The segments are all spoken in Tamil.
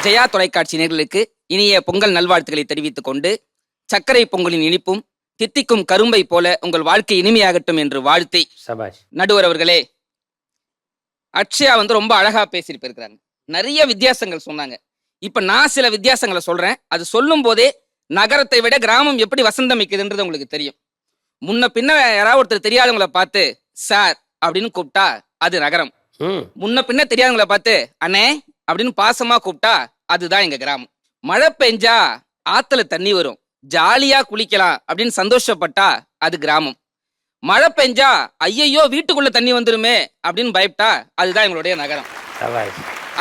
ஜெயா தொலைக்காட்சி நேயர்களுக்கு இனிய பொங்கல் நல்வாழ்த்துக்களை தெரிவித்துக் கொண்டு, சர்க்கரை பொங்கலின் இனிப்பும் தித்திக்கும் கரும்பை போல உங்கள் வாழ்க்கை இனிமையாகட்டும் என்று வாழ்த்தி, நடுவர் அவர்களே, அக்ஷயா ரொம்ப அழகா பேசியிருப்பிருக்கிறாங்க. நிறைய வித்தியாசங்கள் சொன்னாங்க. இப்ப நான் சில வித்தியாசங்களை சொல்றேன். அது சொல்லும் போதே நகரத்தை விட கிராமம் எப்படி வசந்தமிக்குதுன்றது உங்களுக்கு தெரியும். முன்ன பின்ன யாராவது ஒருத்தர் தெரியாதவங்களை பார்த்து சார் அப்படின்னு கூப்பிட்டா அது நகரம். முன்ன பின்ன தெரியாதவங்களை பார்த்து அண்ணே அப்படின்னு பாசமா கூப்பிட்டா அதுதான் எங்க கிராமம். மழை பெஞ்சா ஆத்துல தண்ணி வரும், ஜாலியா குளிக்கலாம் அப்படின்னு சந்தோஷப்பட்டா அது கிராமம். மழை பெஞ்சா ஐயையோ வீட்டுக்குள்ள தண்ணி வந்துருமே அப்படின்னு பயப்பட்டா அதுதான் எங்களுடைய நகரம்.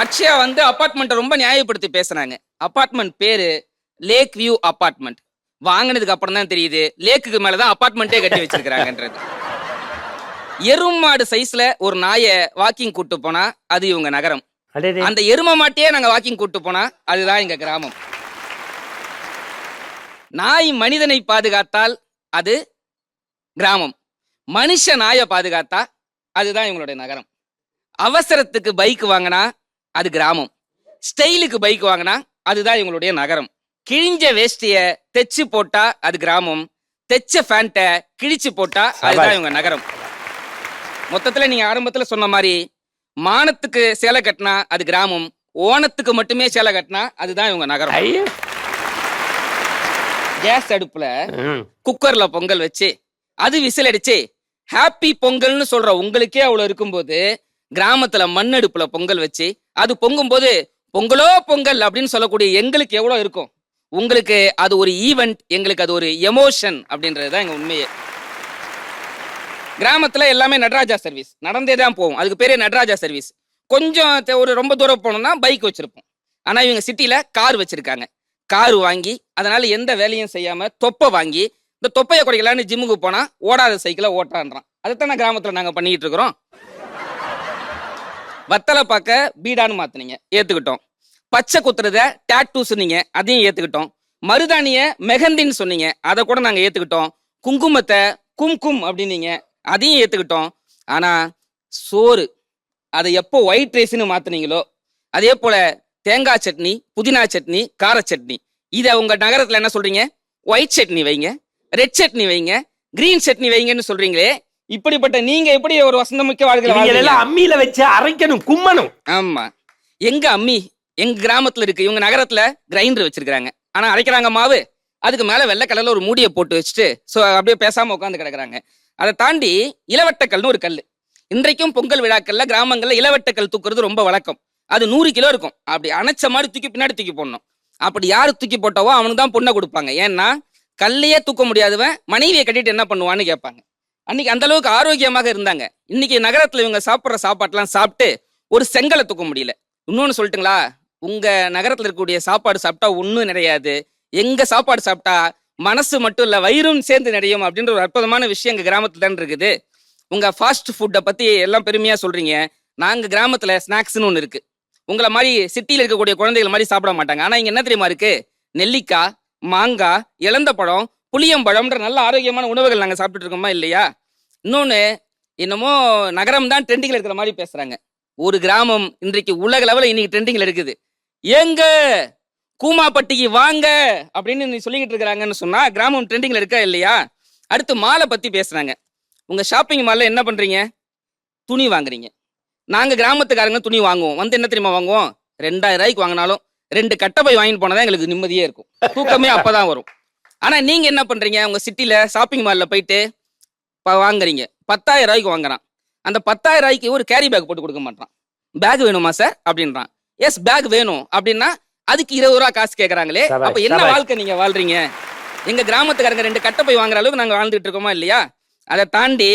அக்ஷயா அபார்ட்மெண்ட் ரொம்ப நியாயப்படுத்தி பேசுறாங்க. அபார்ட்மெண்ட் பேரு லேக் வியூ அபார்ட்மெண்ட். வாங்கினதுக்கு அப்புறம் தான் தெரியுது லேக்குக்கு மேலதான் அபார்ட்மெண்ட்டே கட்டி வச்சிருக்காங்கன்றது. எருமாடு சைஸ்ல ஒரு நாயை வாக்கிங் கூட்டு போனா அது இவங்க நகரம். அந்த எரும மாட்டையே நாங்க வாக்கிங் கூட்டு போனா அதுதான் எங்க கிராமம். நாய் மனிதனை பாதுகாத்தால் அது கிராமம். மனுஷ நாயை பாதுகாத்தா அதுதான் இவங்களுடைய நகரம். அவசரத்துக்கு பைக் வாங்கினா அது கிராமம். ஸ்டைலுக்கு பைக் வாங்கினா அதுதான் இவங்களுடைய நகரம். கிழிஞ்ச வேஷ்டிய தைச்சு போட்டா அது கிராமம். தைச்ச பேண்ட கிழிச்சு போட்டா அதுதான் இவங்க நகரம். மொத்தத்துல நீங்க ஆரம்பத்துல சொன்ன மாதிரி மானத்துக்கு சேலை கட்டினா அது கிராமம், ஓணத்துக்கு மட்டுமே சேலை கட்டினா அதுதான் இவங்க நகரம். கேஸ் அடுப்புல குக்கர்ல பொங்கல் வச்சு அது விசில் அடிச்சு ஹாப்பி பொங்கல்னு சொல்ற உங்களுக்கே அவ்வளவு இருக்கும்போது, கிராமத்துல மண் அடுப்புல பொங்கல் வச்சு அது பொங்கும் போது பொங்கலோ பொங்கல் அப்படின்னு சொல்லக்கூடிய எங்களுக்கு எவ்வளவு இருக்கும். உங்களுக்கு அது ஒரு ஈவெண்ட், எங்களுக்கு அது ஒரு எமோஷன் அப்படின்றதுதான் எங்க உண்மையே. கிராமத்துல எல்லாமே நடராஜா சர்வீஸ் நடந்தே தான் போவோம். அதுக்கு பேரே நடராஜா சர்வீஸ். கொஞ்சம் ஒரு ரொம்ப தூரம் போனோம்னா பைக் வச்சிருப்போம். ஆனா இவங்க சிட்டில கார் வச்சிருக்காங்க. கார் வாங்கி அதனால எந்த வேலையும் செய்யாம தொப்பை வாங்கி இந்த தொப்பையை குறைக்கலான்னு ஜிம்முக்கு போனா ஓடாத சைக்கிளை ஓட்டான்றான். அதைத்தானே கிராமத்துல நாங்க பண்ணிட்டு இருக்கிறோம். வத்தலை பார்க்க பீடான்னு மாத்தினீங்க, ஏத்துக்கிட்டோம். பச்சை குத்துறத டாட்டூ சொன்னீங்க, அதையும் ஏத்துக்கிட்டோம். மருதாணிய மெஹந்தின்னு சொன்னீங்க, அதை கூட நாங்க ஏத்துக்கிட்டோம். குங்குமத்தை கும்கும் அப்படின்னீங்க, அதையும் ஏத்துக்கிட்டோம். ஆனா சோறு அதை எப்போ ஒயிட் ரைஸ்ன்னு மாத்தினீங்களோ அதே போல தேங்காய் சட்னி, புதினா சட்னி, கார சட்னி, இதை உங்க நகரத்துல என்ன சொல்றீங்க? ஒயிட் சட்னி வைங்க, ரெட் சட்னி வைங்க, கிரீன் சட்னி வைங்கன்னு சொல்றீங்களே. இப்படிப்பட்ட நீங்க எப்படி ஒரு வசந்தமிக்க வாழ்க்கை அம்மியில வச்சு அரைக்கணும், கும்மணும்? ஆமா, எங்க அம்மி எங்க கிராமத்துல இருக்கு. இவங்க நகரத்துல கிரைண்டர் வச்சிருக்காங்க. ஆனா அரைக்கிறாங்க மாவு, அதுக்கு மேல வெள்ளை கலர்ல ஒரு மூடியை போட்டு வச்சுட்டு அப்படியே பேசாம உட்காந்து கிடக்குறாங்க. அதை தாண்டி இளவட்டக்கல்னு ஒரு கல். இன்றைக்கும் பொங்கல் விழாக்கள்ல கிராமங்கள்ல இளவட்டக்கல் தூக்குறது ரொம்ப வழக்கம். அது 100 கிலோ இருக்கும். அப்படி அணைச்ச மாதிரி தூக்கி பின்னாடி தூக்கி போடணும். அப்படி யாரு தூக்கி போட்டவோ அவனுக்கு தான் பொண்ணை கொடுப்பாங்க. ஏன்னா கல்லையே தூக்க முடியாதவன் மனைவியை கட்டிட்டு என்ன பண்ணுவான்னு கேட்பாங்க. அன்னைக்கு அந்த அளவுக்கு ஆரோக்கியமாக இருந்தாங்க. இன்னைக்கு நகரத்துல இவங்க சாப்பிட்ற சாப்பாட்டுலாம் சாப்பிட்டு ஒரு செங்கலை தூக்க முடியல. இன்னொன்னு சொல்லட்டுங்களா, உங்க நகரத்துல இருக்கக்கூடிய சாப்பாடு சாப்பிட்டா ஒன்றும் நிறையாது. எங்க சாப்பாடு சாப்பிட்டா மனசு மட்டும் இல்ல வயிறும் சேர்ந்து நிறையும் அப்படின்ற ஒரு அற்புதமான விஷயம் எங்க கிராமத்துல தான் இருக்குது. உங்க ஃபாஸ்ட் ஃபுட்டை பத்தி எல்லாம் பெருமையா சொல்றீங்க. நாங்க கிராமத்துல ஸ்நாக்ஸ்னு ஒன்று இருக்கு. உங்களை மாதிரி சிட்டியில இருக்கக்கூடிய குழந்தைகள் மாதிரி சாப்பிட மாட்டாங்க. ஆனா இங்க என்ன தெரியுமா இருக்கு? நெல்லிக்காய், மாங்காய், இளந்த பழம், புளியம்பழம்ன்ற நல்ல ஆரோக்கியமான உணவுகள் நாங்க சாப்பிட்டுட்டு இருக்கோமா இல்லையா? இன்னொன்னு, என்னமோ நகரம் தான் ட்ரெண்டிங்ல இருக்கிற மாதிரி பேசுறாங்க. ஒரு கிராமம் இன்றைக்கு உலக லெவலில் இன்னைக்கு ட்ரெண்டிங்ல இருக்குது. எங்க கூமாப்பட்டிக்கு வாங்க அப்படின்னு நீ சொல்லிக்கிட்டு இருக்கிறாங்கன்னு சொன்னா கிராமம் ட்ரெண்டிங்ல இருக்கா இல்லையா? அடுத்து மாலை பத்தி பேசுறாங்க. உங்க ஷாப்பிங் மால்ல என்ன பண்றீங்க? துணி வாங்குறீங்க. நாங்க கிராமத்துக்காரங்க துணி வாங்குவோம். என்ன தெரியுமா வாங்குவோம்? 2000 ரூபாய்க்கு வாங்கினாலும் 2 கட்டப்பை வாங்கிட்டு போனதான் எங்களுக்கு நிம்மதியே இருக்கும். தூக்கமே அப்பதான் வரும். ஆனா நீங்க என்ன பண்றீங்க? உங்க சிட்டில ஷாப்பிங் மால்ல போயிட்டு வாங்குறீங்க. 10,000 ரூபாய்க்கு வாங்குறான். அந்த 10,000 ரூபாய்க்கு ஒரு கேரி பேக் போட்டு கொடுக்க மாட்டான். பேக் வேணுமா சார் அப்படின்றான். எஸ் பேக் வேணும் அப்படின்னா அதுக்கு 20 ரூபா காசு கேட்கறாங்களே. அப்ப என்ன வாழ்க்கை நீங்க வாழ்றீங்க? எங்க கிராமத்துக்காரங்க 2 கட்டப்பை வாங்குற அளவுக்கு நாங்க வாழ்ந்துட்டு இருக்கோமா இல்லையா? அதை தாண்டி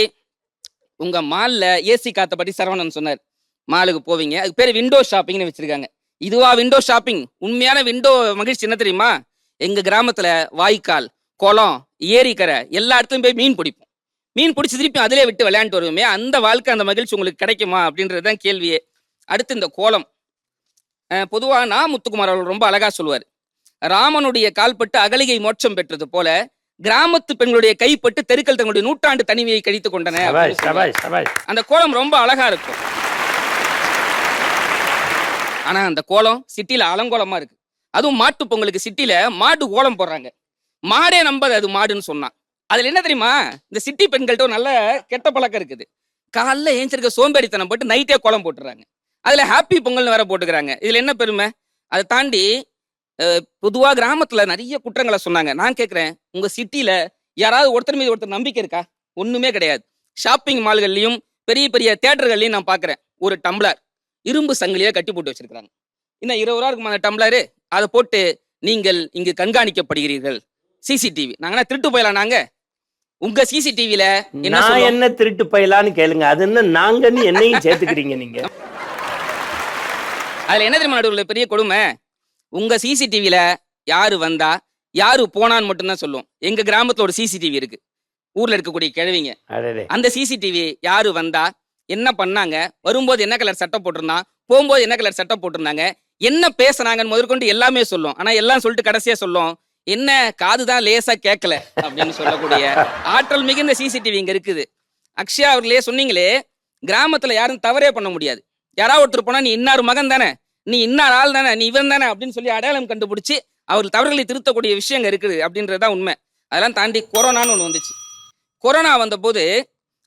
உங்க மால்ல ஏசி காத்த பத்தி சரவணன் சொன்னார். மாலுக்கு போவீங்க, அதுக்கு பேர் விண்டோ ஷாப்பிங்னு வச்சிருக்காங்க. இதுவா விண்டோ ஷாப்பிங்? உண்மையான விண்டோ மகிழ்ச்சி என்ன தெரியுமா? எங்க கிராமத்துல வாய்க்கால், குளம், ஏரிக்கரை எல்லா இடத்துலயும் போய் மீன் பிடிப்போம். மீன் பிடிச்சி திருப்பி அதிலே விட்டு விளையாண்டு வருவோமே. அந்த வாழ்க்கை, அந்த மகிழ்ச்சி உங்களுக்கு கிடைக்குமா அப்படின்றதுதான் கேள்வியே. அடுத்து இந்த கோலம். பொதுவா முத்துக்குமார் அவர்கள் ரொம்ப அழகா சொல்லுவார். ராமனுடைய கால்பட்டு அகலிகை மோட்சம் பெற்றது போல கிராமத்து பெண்களுடைய கைப்பட்டு தெருக்கள் தங்களுடைய 100 ஆண்டு தனிமையை கழித்துக் கொண்டன. அந்த கோலம் ரொம்ப அழகா இருக்கும். ஆனா அந்த கோலம் சிட்டில அலங்கோலமா இருக்கு. அதுவும் மாட்டு பொங்கலுக்கு சிட்டில மாடு கோலம் போடுறாங்க. மாடே நம்பாது அது மாடுன்னு சொன்னா. அதுல என்ன தெரியுமா, இந்த சிட்டி பெண்கள்ட்ட ஒரு நல்ல கெட்ட பழக்கம் இருக்குது. காலைல ஏஞ்சிருக்க சோம்பேறித்தனம் போட்டு நைட்டே கோலம் போட்டுறாங்க. அதுல ஹாப்பி பொங்கல்னு வேற போட்டுக்கிறாங்க. இதுல என்ன பெருமை? அதை தாண்டி பொதுவா கிராமத்துல நிறைய குற்றங்களை சொன்னாங்க. நான் கேட்கிறேன், உங்க சிட்டில யாராவது ஒருத்தர் மீது ஒருத்தர் நம்பிக்கை இருக்கா? ஒண்ணுமே கிடையாது. ஷாப்பிங் மால்கள்லயும் பெரிய பெரிய தியேட்டர்கள்லயும் நான் பாக்குறேன், ஒரு டம்ளர் இரும்பு சங்கிலியா கட்டி போட்டு வச்சிருக்காங்க. இன்னும் 20 ரூபா இருக்குமா அந்த டம்ளரு? அதை போட்டு நீங்கள் இங்கு கண்காணிக்கப்படுகிறீர்கள். சிசிடிவி. நாங்கன்னா திருட்டு போயலாம். நாங்க உங்க சிசிடிவில என்ன நான் சொல்லும்? என்ன திருட்டு பையலான்னு கேளுங்க. அது என்ன நாங்கன்னு என்னையும் சேர்த்துக்கிறீங்க நீங்க. அதுல என்ன தெரியுமா நடுவுல பெரிய கொடுமை? உங்க சிசிடிவில யாரு வந்தா யாரு போனான்னு மட்டும்தான் சொல்லும். எங்க கிராமத்துல ஒரு சிசிடிவி இருக்கு, ஊர்ல இருக்கக்கூடிய கிழவிங்க. அடடே. அந்த சிசிடிவி யாரு வந்தா, என்ன பண்ணாங்க, வரும்போது என்ன கலர் சட்டை போட்டிருந்தான், போகும்போது என்ன கலர் சட்டை போட்டிருந்தாங்க, என்ன பேசுனாங்கன்னு முதற்கொண்டு எல்லாமே சொல்லும். ஆனா எல்லாம் சொல்லிட்டு கடைசியா சொல்லும், என்ன காதுதான் லேசா கேட்கல அப்படின்னு சொல்லக்கூடிய ஆற்றல் மிகுந்த சிசிடிவி இங்க இருக்குது. அக்ஷயா அவர்களே சொன்னீங்களே, கிராமத்துல யாரும் தவறே பண்ண முடியாது. யாராவது ஒருத்தர் போனா நீ இன்னார் மகன் தானே, நீ இன்னார் ஆள் தானே, நீ இவன் தானே அப்படின்னு சொல்லி அடையாளம் கண்டுபிடிச்சு அவர்கள் தவறுகளை திருத்தக்கூடிய விஷயங்க இருக்குது அப்படின்றதுதான் உண்மை. அதெல்லாம் தாண்டி கொரோனான்னு ஒண்ணு வந்துச்சு. கொரோனா வந்த போது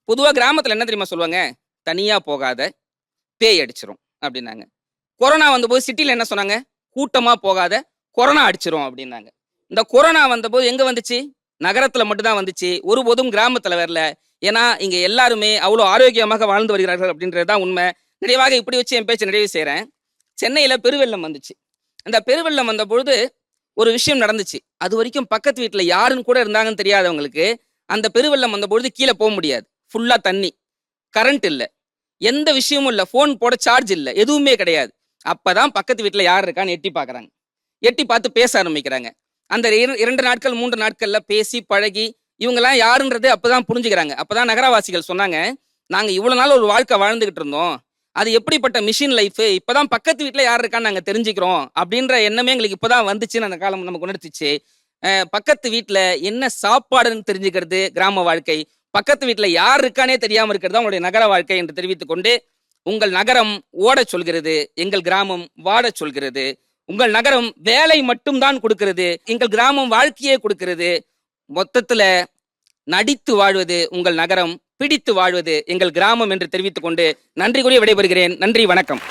பொதுவா கிராமத்துல என்ன தெரியுமா சொல்லுவாங்க? தனியா போகாத, பேய் அடிச்சிரும் அப்படின்னாங்க. கொரோனா வந்தபோது சிட்டில என்ன சொன்னாங்க? கூட்டமா போகாத, கொரோனா அடிச்சிரும் அப்படின்னாங்க. இந்த கொரோனா வந்தபோது எங்க வந்துச்சு? நகரத்துல மட்டும்தான் வந்துச்சு, ஒருபோதும் கிராமத்துல வரல. ஏன்னா இங்க எல்லாருமே அவ்வளவு ஆரோக்கியமாக வாழ்ந்து வருகிறார்கள் அப்படின்றதுதான் உண்மை. நிறைவாக இப்படி வச்சு என் பேச்சு நிறைவு செய்யறேன். சென்னையில பெருவெள்ளம் வந்துச்சு. அந்த பெருவெள்ளம் வந்த பொழுது ஒரு விஷயம் நடந்துச்சு. அது வரைக்கும் பக்கத்து வீட்டுல யாருன்னு கூட இருந்தாங்கன்னு தெரியாதவங்களுக்கு அந்த பெருவெள்ளம் வந்த பொழுது கீழே போக முடியாது. ஃபுல்லா தண்ணி, கரண்ட் இல்ல, எந்த விஷயமும் இல்ல, போன் போட சார்ஜ் இல்ல, எதுவுமே கிடையாது. அப்பதான் பக்கத்து வீட்டுல யார் இருக்கான்னு எட்டி பாக்குறாங்க. எட்டி பார்த்து பேச ஆரம்பிக்கிறாங்க. அந்த 2 நாட்கள் 3 நாட்கள்ல பேசி பழகி இவங்கெல்லாம் யாருன்றது அப்பதான் புரிஞ்சுக்கிறாங்க. அப்பதான் நகரவாசிகள் சொன்னாங்க, நாங்க இவ்வளவு நாள் ஒரு வாழ்க்கை வாழ்ந்துகிட்டு இருந்தோம், அது எப்படிப்பட்ட மிஷின் லைஃப், இப்பதான் பக்கத்து வீட்டுல யார் இருக்கான்னு நாங்க தெரிஞ்சுக்கிறோம் அப்படின்ற எண்ணமே எங்களுக்கு இப்பதான் வந்துச்சுன்னு அந்த காலம் நமக்கு உணர்த்திச்சு. பக்கத்து வீட்டுல என்ன சாப்பாடுன்னு தெரிஞ்சுக்கிறது கிராம வாழ்க்கை, பக்கத்து வீட்டுல யார் இருக்கானே தெரியாம இருக்கிறது உங்களுடைய நகர வாழ்க்கை என்று தெரிவித்துக் கொண்டு, உங்கள் நகரம் ஓடச் சொல்கிறது, எங்கள் கிராமம் வாடச் சொல்கிறது. உங்கள் நகரம் வேலை மட்டும்தான் கொடுக்கிறது, எங்கள் கிராமம் வாழ்க்கையே கொடுக்கிறது. மொத்தத்துல நடித்து வாழ்வது உங்கள் நகரம், பிடித்து வாழ்வது எங்கள் கிராமம் என்று தெரிவித்துக் கொண்டு நன்றி கூறி விடைபெறுகிறேன். நன்றி, வணக்கம்.